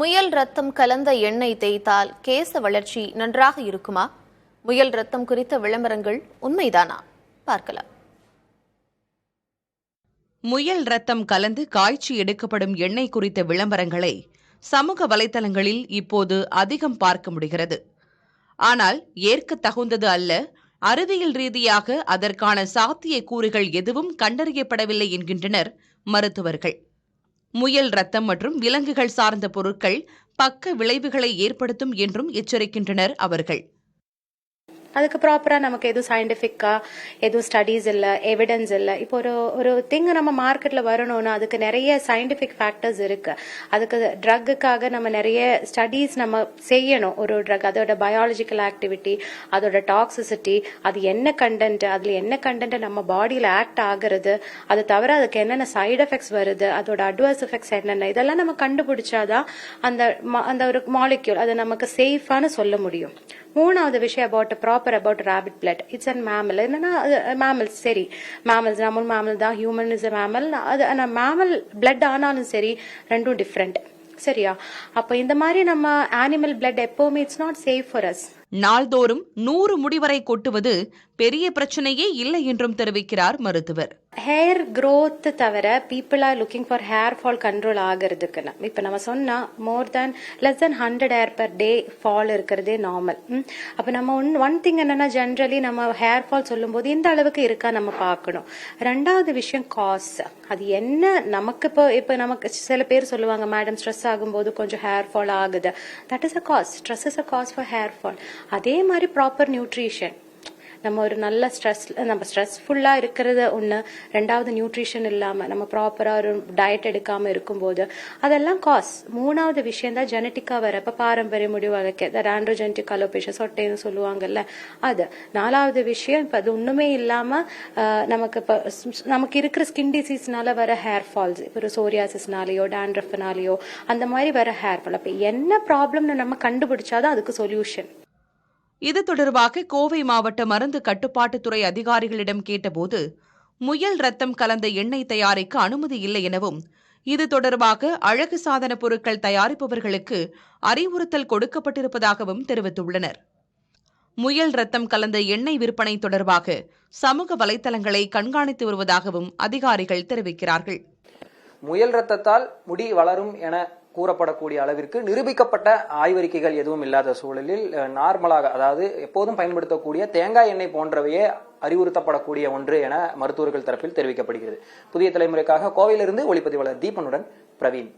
முயல் ரத்தம் கலந்த எண்ணெய் தேய்த்தால் கேச வளர்ச்சி நன்றாக இருக்குமா? முயல் ரத்தம் குறித்த விளம்பரங்கள் உண்மைதானா? பார்க்கலாம். முயல் ரத்தம் கலந்து காய்ச்சி எடுக்கப்படும் எண்ணெய் குறித்த விளம்பரங்களை சமூக வலைதளங்களில் இப்போது அதிகம் பார்க்க முடிகிறது. ஆனால் ஏற்க தகுந்தது அல்ல, அறிவியல் ரீதியாக அதற்கான சாத்தியக்கூறுகள் எதுவும் கண்டறியப்படவில்லை என்கின்றனர் மருத்துவர்கள். முயல் ரத்தம் மற்றும் விலங்குகள் சார்ந்த பொருட்கள் பக்க விளைவுகளை ஏற்படுத்தும் என்றும் எச்சரிக்கின்றனர் அவர்கள். அதுக்கு ப்ராப்பரா நமக்கு எதுவும் சயின்டிஃபிக்கா எதுவும் ஸ்டடீஸ் இல்ல, எவிடன்ஸ் இல்ல. இப்போ ஒரு திங் நம்ம மார்க்கெட்ல வரணும்னா அதுக்கு நிறைய சயின்டிபிக் ஃபேக்டர்ஸ் இருக்கு. அதுக்கு ட்ரக்குக்காக நம்ம நிறைய ஸ்டடீஸ் நம்ம செய்யணும். ஒரு ட்ரக் அதோட பயாலஜிக்கல் ஆக்டிவிட்டி, அதோட டாக்ஸிசிட்டி, அது என்ன கண்டென்ட், அதுல என்ன கண்டென்ட் நம்ம பாடியில ஆக்ட் ஆகுறது, அது தவிர அதுக்கு என்னென்ன சைடு எஃபெக்ட்ஸ் வருது, அதோட அட்வர்ஸ் எஃபெக்ட்ஸ் என்னென்ன, இதெல்லாம் நம்ம கண்டுபிடிச்சாதான் அந்த ஒரு மாலிக்யூல் அது நமக்கு சேஃபானு சொல்ல முடியும். மூணாவது விஷயம் about rabbit blood. It's a mammal. என்னன்னா mammals சரி, mammals நம்மளும் mammal தான், human is a mammal. அது mammal blood ஆனாலும் சரி ரெண்டும் டிஃபரெண்ட். சரியா? அப்ப இந்த மாதிரி நம்ம animal blood எப்பவுமே it's not safe for us. நாள்தோறும் 100 முடிவரை கொட்டுவது பெரிய பிரச்சனையே இல்லை என்றும் தெரிவிக்கிறார் மருத்துவர். ஹேர் growth தவிர people are looking for hair fall control ஆகிறதுக்குன்னு இப்ப நம்ம சொன்னா less than 100 hair per day fall இருக்கிறதே நார்மல். அப்ப நம்ம ஒன் திங் என்னன்னா ஜென்ரலி நம்ம ஹேர் ஃபால் சொல்லும் போது இந்த அளவுக்கு இருக்கா நம்ம பார்க்கணும். ரெண்டாவது விஷயம் காஸ். அது என்ன நமக்கு இப்ப நமக்கு சில பேர் சொல்லுவாங்க மேடம் ஸ்ட்ரெஸ் ஆகும்போது கொஞ்சம் ஹேர் ஃபால் ஆகுது. That is a cos. Stress is a cause for hair fall. அதே மாதிரி ப்ராப்பர் நியூட்ரிஷன், நம்ம ஒரு நல்ல நம்ம ஸ்ட்ரெஸ்ஃபுல்லா இருக்கிறது ஒண்ணு, ரெண்டாவது நியூட்ரிஷன் இல்லாம நம்ம ப்ராப்பரா ஒரு டயட் எடுக்காம இருக்கும்போது அதெல்லாம் காஸ். மூணாவது விஷயம் தான் ஜெனட்டிக்கா வரப்ப பாரம்பரிய முடிவகைக்கு ஆண்ட்ரோஜெனடிக் அலோபேஷியா சொட்டைன்னு சொல்லுவாங்கல்ல அது. நாலாவது விஷயம் இப்ப அது ஒண்ணுமே இல்லாம நமக்கு இருக்கிற ஸ்கின் டிசீஸ்னால வர ஹேர் ஃபால்ஸ், ஒரு சோரியாசிஸ்னாலேயோ டாண்ட்ரஃப்னாலேயோ அந்த மாதிரி வர ஹேர் ஃபால். அப்ப என்ன ப்ராப்ளம்னு நம்ம கண்டுபிடிச்சாதான் அதுக்கு சொல்யூஷன். இது தொடர்பாக கோவை மாவட்ட மருந்து கட்டுப்பாட்டுத்துறை அதிகாரிகளிடம் கேட்டபோது முயல் ரத்தம் கலந்த எண்ணெய் தயாரிக்க அனுமதி இல்லை எனவும், இது தொடர்பாக அழகு சாதன பொருட்கள் தயாரிப்பவர்களுக்கு அறிவுறுத்தல் கொடுக்கப்பட்டிருப்பதாகவும் தெரிவித்துள்ளனர். முயல் ரத்தம் கலந்த எண்ணெய் விற்பனை தொடர்பாக சமூக வலைதளங்களை கண்காணித்து வருவதாகவும் அதிகாரிகள் தெரிவிக்கிறார்கள். முயல் ரத்தத்தால் முடி வளரும் என கூறப்படக்கூடிய அளவிற்கு நிரூபிக்கப்பட்ட ஆய்வறிக்கைகள் எதுவும் இல்லாத சூழலில் நார்மலாக, அதாவது எப்போதும் பயன்படுத்தக்கூடிய தேங்காய் எண்ணெய் போன்றவையே அறிவுறுத்தப்படக்கூடிய ஒன்று என மருத்துவர்கள் தரப்பில் தெரிவிக்கப்படுகிறது. புதிய தலைமுறைக்காக கோவையிலிருந்து ஒளிப்பதிவாளர் தீபனுடன் பிரவீன்.